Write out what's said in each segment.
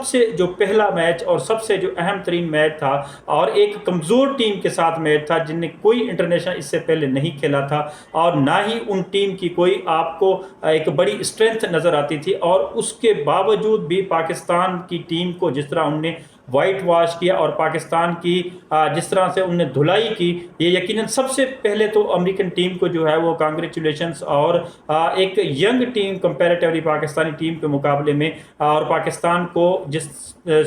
سے جو پہلا میچ اور سب سے جو اہم ترین میچ تھا، اور ایک کمزور ٹیم کے ساتھ میچ تھا جن نے کوئی انٹرنیشنل اس سے پہلے نہیں کھیلا تھا، اور نہ ہی ان ٹیم کی کوئی آپ کو ایک بڑی اسٹرینتھ نظر آتی تھی، اور اس کے باوجود بھی پاکستان کی ٹیم کو جس طرح انہوں نے وائٹ واش کیا اور پاکستان کی جس طرح سے انہوں نے دھلائی کی، یہ یقیناً سب سے پہلے تو امریکن ٹیم کو جو ہے وہ کانگریچولیشنز، اور ایک young team comparatively Pakistani team کے مقابلے میں، اور پاکستان کو جس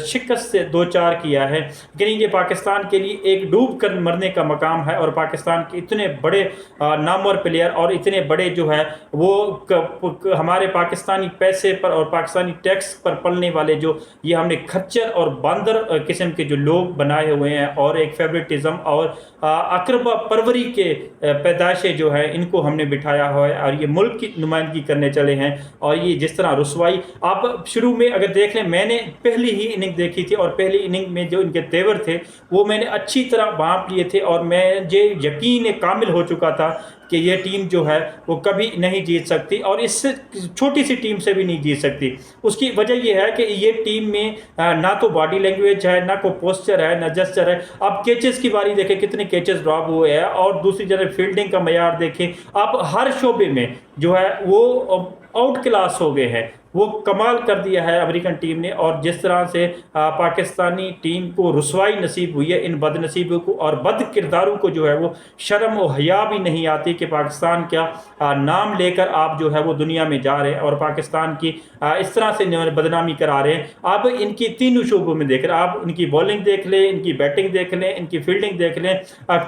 شکست سے دو چار کیا ہے، لیکن یہ پاکستان کے لیے ایک ڈوب کر مرنے کا مقام ہے، اور پاکستان کے اتنے بڑے نامور پلیئر اور اتنے بڑے جو ہے وہ ہمارے پاکستانی پیسے پر اور پاکستانی ٹیکس پر پلنے والے جو یہ ہم نے کھچر اور باندر قسم کے جو لوگ بنائے ہوئے ہیں، اور ایک فیوریٹزم اور اقربا پروری کے پیدائشیں جو ہے ان کو ہم نے بٹھایا ہوا ہے، اور یہ ملک کی نمائندگی کرنے چلے ہیں، اور یہ جس طرح رسوائی آپ شروع میں اگر دیکھ لیں، میں نے پہلی ہی اننگ دیکھی تھی، اور پہلی اننگ میں جو ان کے تیور تھے وہ میں نے اچھی طرح بھانپ لیے تھے، اور مجھے یقین کامل ہو چکا تھا کہ یہ ٹیم جو ہے وہ کبھی نہیں جیت سکتی، اور اس سے چھوٹی سی ٹیم سے بھی نہیں جیت سکتی۔ اس کی وجہ یہ ہے کہ یہ ٹیم میں نہ تو باڈی لینگویج ہے، نہ کوئی پوسچر ہے، نہ جسچر ہے۔ آپ کیچز کی باری دیکھیں، کتنے کیچز ڈراپ ہوئے ہیں، اور دوسری جانب فیلڈنگ کا معیار دیکھیں، آپ ہر شعبے میں جو ہے وہ آؤٹ کلاس ہو گئے ہیں۔ وہ کمال کر دیا ہے امریکن ٹیم نے، اور جس طرح سے پاکستانی ٹیم کو رسوائی نصیب ہوئی ہے ان بد نصیبوں کو اور بد کرداروں کو، جو ہے وہ شرم و حیا بھی نہیں آتی کہ پاکستان کا نام لے کر آپ جو ہے وہ دنیا میں جا رہے ہیں، اور پاکستان کی اس طرح سے بدنامی کرا رہے ہیں۔ آپ ان کی تینوں شعبوں میں دیکھ رہے ہیں، آپ ان کی بالنگ دیکھ لیں، ان کی بیٹنگ دیکھ لیں، ان کی فیلڈنگ دیکھ لیں،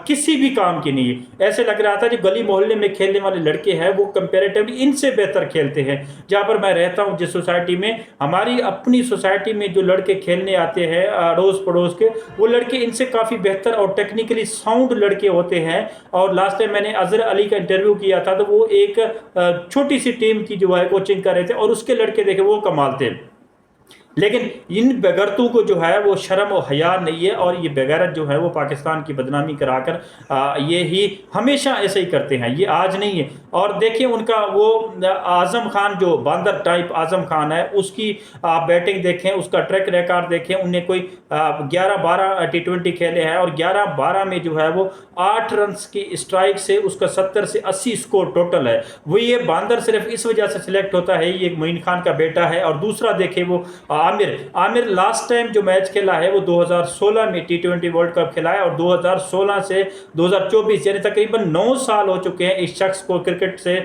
کسی بھی کام کی نہیں ہے۔ ایسے لگ رہا تھا جو گلی محلے میں کھیلنے والے لڑکے ہیں وہ کمپیریٹیولی ان سے بہتر کھیلتے ہیں۔ جہاں پر میں رہتا ہوں جس سوسائٹی میں، ہماری اپنی سوسائٹی میں جو لڑکے کھیلنے آتے ہیں اڑوس پڑوس کے، وہ لڑکے ان سے کافی بہتر اور ٹیکنیکلی ساؤنڈ لڑکے ہوتے ہیں۔ اور لاسٹ ٹائم میں نے اظہر علی کا انٹرویو کیا تھا، تو وہ ایک چھوٹی سی ٹیم کی جو ہے کوچنگ کر رہے تھے، اور اس کے لڑکے دیکھے وہ کمال تھے۔ لیکن ان بغیرتوں کو جو ہے وہ شرم و حیا نہیں ہے، اور یہ بغیرت جو ہے وہ پاکستان کی بدنامی کرا کر یہی ہمیشہ ایسے ہی کرتے ہیں، یہ آج نہیں ہے۔ اور دیکھیں ان کا وہ اعظم خان جو باندر ٹائپ اعظم خان ہے، اس کی بیٹنگ دیکھیں، اس کا ٹریک ریکارڈ دیکھیں، انہیں کوئی 11-12 T20 کھیلے ہیں، اور 11-12 میں جو ہے وہ 8 رنز کی اسٹرائک سے اس کا 70 سے 80 سکور ٹوٹل ہے۔ وہ یہ باندر صرف اس وجہ سے سلیکٹ ہوتا ہے، یہ معین خان کا بیٹا ہے۔ اور دوسرا دیکھیں وہ عامر لاسٹ ٹائم جو میچ کھیلا ہے وہ 2016 میں T20 ورلڈ کپ کھیلا ہے، اور 2016 سے 2024 یعنی تقریباً 9 سال ہو چکے ہیں اس شخص کو کرکٹ سے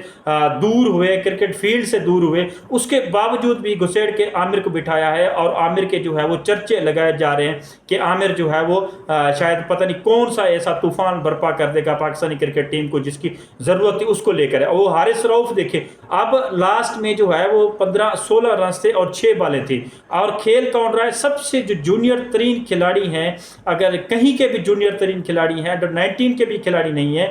دور ہوئے، کرکٹ فیلڈ سے دور ہوئے۔ اس کے باوجود بھی گھسیڑ کے عامر کو بٹھایا ہے، اور عامر کے جو ہے وہ چرچے لگائے جا رہے ہیں کہ عامر جو ہے وہ شاید پتہ نہیں کون سا ایسا طوفان برپا کر دے گا پاکستانی کرکٹ ٹیم کو جس کی ضرورت تھی اس کو لے کر ہے۔ اور وہ حارث رؤف دیکھیں، اب لاسٹ میں جو ہے وہ 15-16 رنز تھے اور 6 بالیں تھی، اور کھیل کون رہا ہے؟ سب سے جو جونیئر ترین کھلاڑی ہیں، اگر کہیں کے بھی جونیئر ترین کھلاڑی ہیں، انڈر 19 کے بھی کھلاڑی نہیں ہیں،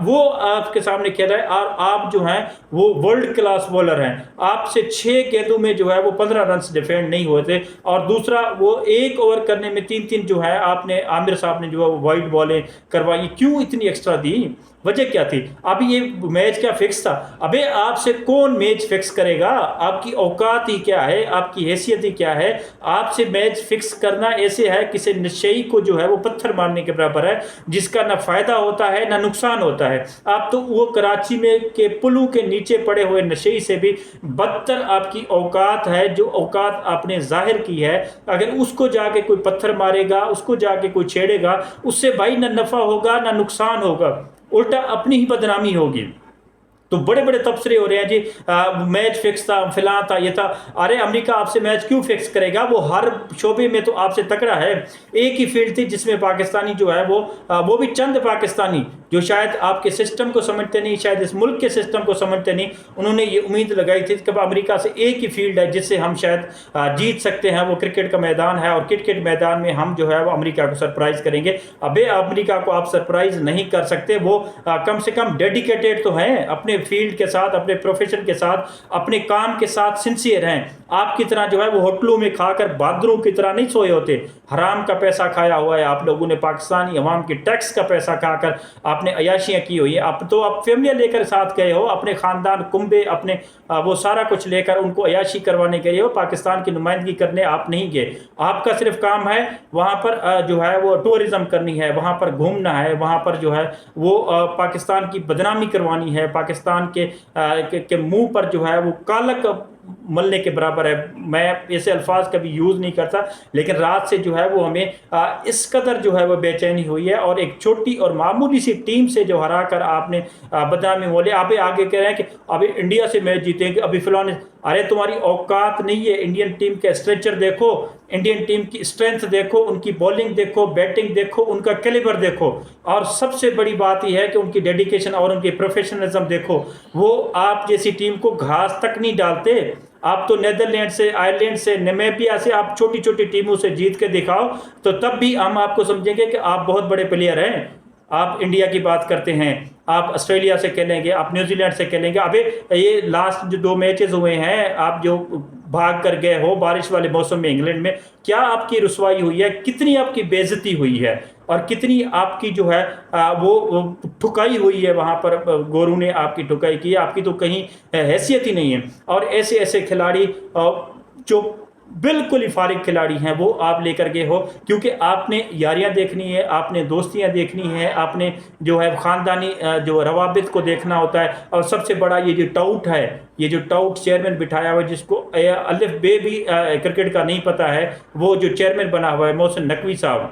وہ آپ کے سامنے کھیل رہا ہے، اور آپ جو ہیں وہ ورلڈ کلاس بولر ہیں۔ آپ سے 6 گیندوں میں جو ہے وہ 15 رنز ڈیفینڈ نہیں ہوئے تھے، اور دوسرا وہ ایک اوور کرنے میں 3 جو ہے آپ نے عامر صاحب نے جو ہے وہ وائڈ بالیں کروائی۔ کیوں اتنی ایکسٹرا دی؟ وجہ کیا تھی؟ اب یہ میچ کیا فکس تھا؟ ابے آپ سے کون میچ فکس کرے گا؟ آپ کی اوقات ہی کیا ہے؟ آپ کی حیثیت ہی کیا ہے؟ آپ سے میچ فکس کرنا ایسے ہے کسی نشئی کو جو ہے وہ پتھر مارنے کے برابر ہے، جس کا نہ فائدہ ہوتا ہے نہ نقصان ہوتا ہے۔ آپ تو وہ کراچی میں کے پلوں کے نیچے پڑے ہوئے نشئی سے بھی بدتر آپ کی اوقات ہے، جو اوقات آپ نے ظاہر کی ہے۔ اگر اس کو جا کے کوئی پتھر مارے گا، اس کو جا کے کوئی چھیڑے گا، اس سے بھائی نہ نفع ہوگا نہ نقصان ہوگا، الٹا اپنی ہی بدنامی ہوگی۔ تو بڑے بڑے تبصرے ہو رہے ہیں جی میچ فکس تھا، فلاں تھا، یہ تھا۔ ارے امریکہ آپ سے میچ کیوں فکس کرے گا؟ وہ ہر شعبے میں تو آپ سے تکڑا ہے۔ ایک ہی فیلڈ تھی جس میں پاکستانی جو ہے وہ بھی چند پاکستانی جو شاید آپ کے سسٹم کو سمجھتے نہیں، شاید اس ملک کے سسٹم کو سمجھتے نہیں، انہوں نے یہ امید لگائی تھی کہ امریکہ سے ایک ہی فیلڈ ہے جس سے ہم شاید جیت سکتے ہیں، وہ کرکٹ کا میدان ہے، اور کرکٹ میدان میں ہم جو ہے وہ امریکہ کو سرپرائز کریں گے۔ ابے امریکہ کو آپ سرپرائز نہیں کر سکتے، وہ کم سے کم ڈیڈیکیٹڈ تو ہیں، اپنے اپنے فیلڈ کے ساتھ، اپنے پروفیشن کے ساتھ، اپنے کام کے ساتھ سنسیئر ہیں. آپ کی طرح جو ہے وہ ہوٹلوں میں کھا کر بہادروں کی طرح نہیں سوئے ہوتے. حرام کا پیسہ کھایا ہوا ہے آپ لوگوں نے، پاکستانی عوام کی ٹیکس کا پیسہ کھا کر آپ نے عیاشیاں کی ہوئی ہے. اب تو آپ فیملیاں لے کر ساتھ گئے ہو، اپنے خاندان کنبے اپنے وہ سارا کچھ لے کر ان کو عیاشی کروانے گئے ہو. پاکستان کی نمائندگی کرنے آپ نہیں گئے. آپ کا صرف کام ہے وہاں پر جو ہے وہ ٹورزم کرنی ہے، وہاں پر گھومنا ہے، وہاں پر جو ہے وہ پاکستان کی بدنامی کروانی ہے، پاکستان کے منہ پر جو ہے وہ کالک ملنے کے برابر ہے. میں ایسے الفاظ کبھی یوز نہیں کرتا، لیکن رات سے جو ہے وہ ہمیں اس قدر جو ہے وہ بے چینی ہوئی ہے. اور ایک چھوٹی اور معمولی سی ٹیم سے جو ہرا کر آپ نے بدنامی بولے. آپ آگے کہہ رہے ہیں کہ ابھی انڈیا سے میچ جیتیں گے، ابھی فلاں. ارے تمہاری اوقات نہیں ہے. انڈین ٹیم کا اسٹرکچر دیکھو، انڈین ٹیم کی اسٹرینتھ دیکھو، ان کی بولنگ دیکھو، بیٹنگ دیکھو، ان کا کیلیبر دیکھو، اور سب سے بڑی بات یہ ہے کہ ان کی ڈیڈیکیشن اور ان کی پروفیشنلزم دیکھو. وہ آپ جیسی ٹیم کو گھاس تک نہیں ڈالتے. آپ تو نیدرلینڈ سے، آئرلینڈ سے، نمیبیا سے آپ چھوٹی چھوٹی ٹیموں سے جیت کے دکھاؤ تو تب بھی ہم آپ کو سمجھیں گے کہ آپ بہت بڑے پلیئر ہیں. آپ انڈیا کی بات کرتے ہیں، آپ آسٹریلیا سے کھیلیں گے، آپ نیوزی لینڈ سے کھیلیں گے. ابھی یہ لاسٹ جو 2 میچز ہوئے ہیں، آپ جو بھاگ کر گئے ہو بارش والے موسم میں انگلینڈ میں، کیا آپ کی رسوائی ہوئی ہے، کتنی آپ کی بے عزتی ہوئی ہے، اور کتنی آپ کی جو ہے وہ ٹھکائی ہوئی ہے. وہاں پر گورو نے آپ کی ٹھکائی کی ہے. آپ کی تو کہیں حیثیت ہی نہیں ہے. اور ایسے ایسے کھلاڑی جو بالکل ہی فارغ کھلاڑی ہیں وہ آپ لے کر گئے ہو، کیونکہ آپ نے یاریاں دیکھنی ہے، آپ نے دوستیاں دیکھنی ہے، آپ نے جو ہے خاندانی جو روابط کو دیکھنا ہوتا ہے. اور سب سے بڑا یہ جو ٹاؤٹ ہے، یہ جو ٹاؤٹ چیئرمین بٹھایا ہوا ہے، جس کو الف بے بھی کرکٹ کا نہیں پتا ہے، وہ جو چیئرمین بنا ہوا ہے محسن نقوی صاحب.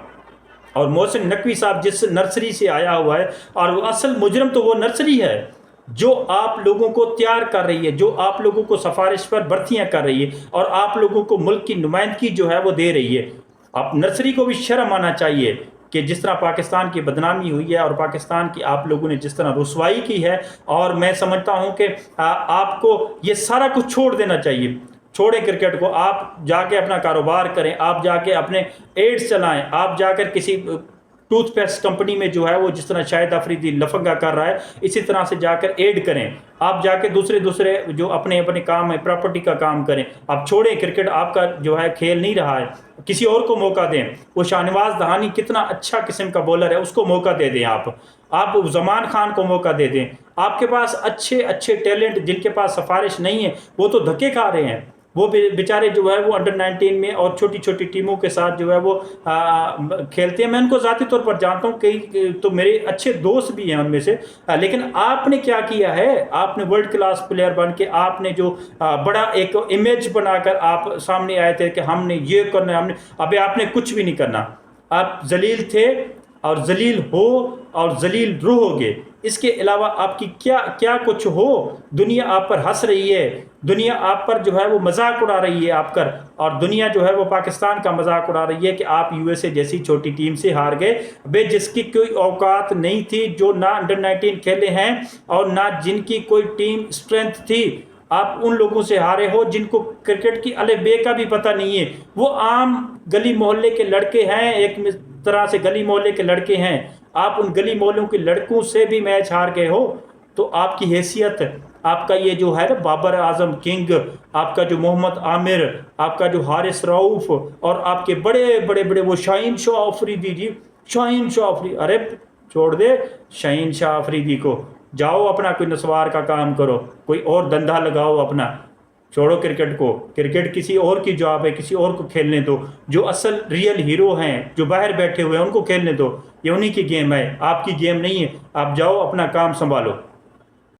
اور محسن نقوی صاحب جس نرسری سے آیا ہوا ہے، اور وہ اصل مجرم تو وہ نرسری ہے جو آپ لوگوں کو تیار کر رہی ہے، جو آپ لوگوں کو سفارش پر بھرتیاں کر رہی ہے، اور آپ لوگوں کو ملک کی نمائندگی جو ہے وہ دے رہی ہے. آپ نرسری کو بھی شرم آنا چاہیے کہ جس طرح پاکستان کی بدنامی ہوئی ہے، اور پاکستان کی آپ لوگوں نے جس طرح رسوائی کی ہے. اور میں سمجھتا ہوں کہ آپ کو یہ سارا کچھ چھوڑ دینا چاہیے. چھوڑیں کرکٹ کو، آپ جا کے اپنا کاروبار کریں، آپ جا کے اپنے ایڈز چلائیں، آپ جا کر کسی ٹوتھ پیسٹ کمپنی میں جو ہے وہ جس طرح شاہد افریدی لفنگا کر رہا ہے، اسی طرح سے جا کر ایڈ کریں. آپ جا کے دوسرے جو اپنے کام ہے، پراپرٹی کا کام کریں. آپ چھوڑیں کرکٹ، آپ کا جو ہے کھیل نہیں رہا ہے، کسی اور کو موقع دیں. وہ شاہنواز دہانی کتنا اچھا قسم کا بولر ہے، اس کو موقع دے دیں. آپ زمان خان کو موقع دے دیں. آپ کے پاس اچھے اچھے ٹیلنٹ جن کے پاس سفارش نہیں ہے، وہ تو دھکے کھا رہے ہیں. وہ بیچارے جو ہے وہ انڈر-19 میں اور چھوٹی چھوٹی ٹیموں کے ساتھ جو ہے وہ کھیلتے ہیں. میں ان کو ذاتی طور پر جانتا ہوں، کئی تو میرے اچھے دوست بھی ہیں ان میں سے. لیکن آپ نے کیا کیا ہے؟ آپ نے ورلڈ کلاس پلیئر بن کے، آپ نے جو بڑا ایک امیج بنا کر آپ سامنے آئے تھے کہ ہم نے یہ کرنا ہے، ہم نے. ابھی آپ نے کچھ بھی نہیں کرنا. آپ ذلیل تھے اور ذلیل ہو اور ذلیل رہو گے. اس کے علاوہ آپ کی کیا کچھ ہو. دنیا آپ پر ہنس رہی ہے، دنیا آپ پر جو ہے وہ مذاق اڑا رہی ہے آپ کر، اور دنیا جو ہے وہ پاکستان کا مذاق اڑا رہی ہے کہ آپ یو ایس اے جیسی چھوٹی ٹیم سے ہار گئے، جس کی کوئی اوقات نہیں تھی، جو نہ انڈر-19 کھیلے ہیں اور نہ جن کی کوئی ٹیم اسٹرینتھ تھی. آپ ان لوگوں سے ہارے ہو جن کو کرکٹ کی الف بے کا بھی پتہ نہیں ہے. وہ عام گلی محلے کے لڑکے ہیں، ایک طرح سے گلی محلے کے لڑکے ہیں. آپ ان گلی محلوں کے لڑکوں سے بھی میچ ہار گئے ہو. تو آپ کی حیثیت، آپ کا یہ جو ہے نا بابر اعظم کنگ، آپ کا جو محمد عامر، آپ کا جو حارث رؤوف، اور آپ کے بڑے بڑے بڑے وہ شاہین شاہ آفریدی جی، شاہین شاہ آفریدی. ارے چھوڑ دے شاہین شاہ آفریدی کو، جاؤ اپنا کوئی نسوار کا کام کرو، کوئی اور دندہ لگاؤ اپنا. چھوڑو کرکٹ کو. کرکٹ کسی اور کی جاب ہے، کسی اور کو کھیلنے دو. جو اصل ریئل ہیرو ہیں، جو باہر بیٹھے ہوئے ہیں، ان کو کھیلنے دو. یہ انہی کی گیم ہے، آپ کی گیم نہیں ہے. آپ جاؤ اپنا کام سنبھالو.